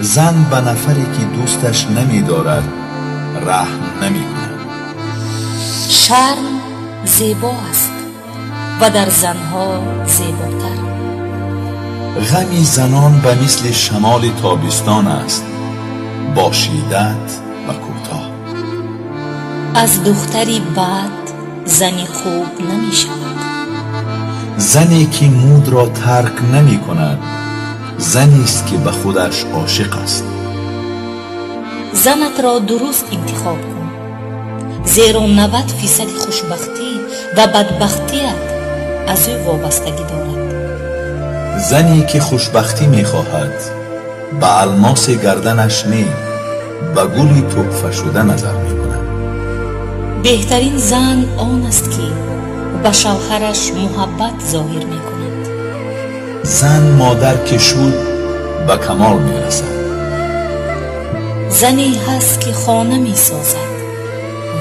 زن به نفری که دوستش نمی دارد رحم نمی کند. شرم زیبا است و در زنها زیباتر. غم زنان به مثل شمال تابستان است، با شدت و کوتاه. از دختری بد زنی خوب نمی شود. زنی که مود را ترک نمی کند زنی است که به خودش عاشق است. زنت را درست انتخاب کن، زیرا 90% خوشبختی و بدبختیت از او وابستگی دارد. زنی که خوشبختی می خواهد به الماس گردنش نی، به گلی تحفه شده نظر می کند. بهترین زن آن است که به شوهرش محبت ظاهر می کند. زن مادر که شد به کمال می رسد. زنی هست که خانه می سازد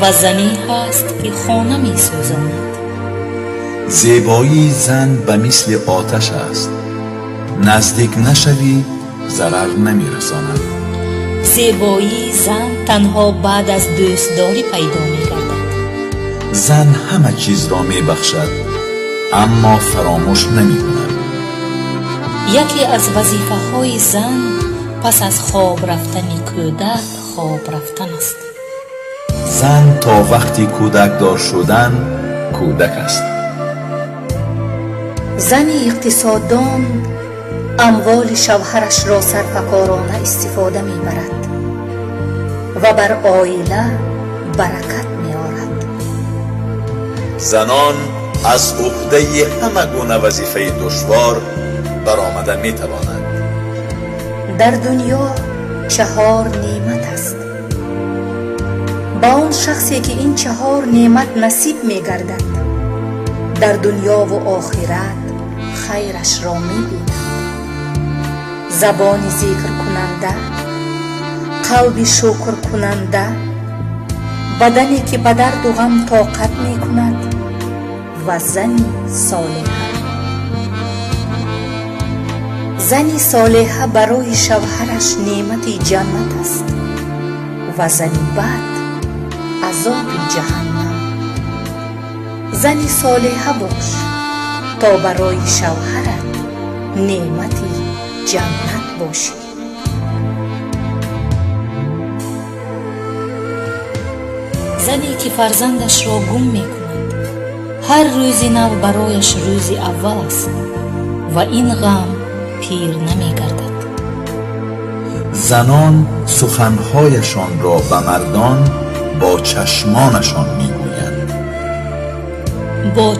و زنی هست که خانه می سوزاند. زیبایی زن به مثل آتش است، نزدیک نشوی ضرر نمی رساند. زیبایی زن تنها بعد از دوستداری پیدا می گردد. زن همه چیز را می بخشد اما فراموش نمی کند. یکی از وظیفه های زن پس از خواب رفتن کودک خواب رفتن است. زن تا وقتی کودک دار شدن کودک است. زن اقتصاددان اموال شوهرش را سرفکارانه استفاده می برد و بر عائله برکت می آورد. زنان از عهده همه گونه وظیفه دشوار برآمده می توانند. در دنیا 4 نعمت است. با آن شخصی که این 4 نعمت نصیب می گردد در دنیا و آخرت خیرش را می بیند. زبان ذکر کننده، قلب شکر کننده، بدنی که به درد و غم طاقت می کند و زنی صالحه. زنی صالحه برای شوهرش نعمت جنت است و زنی بد عذاب جهنم. زنی صالحه باش تا برای شوهرت نعمت جنت باشی. زنی که فرزندش را گم می کند، هر روزی نو برایش روزی اول است و این غم پیر نمی گردد. زنان سخنهایشان را به مردان با چشمانشان می گویند. با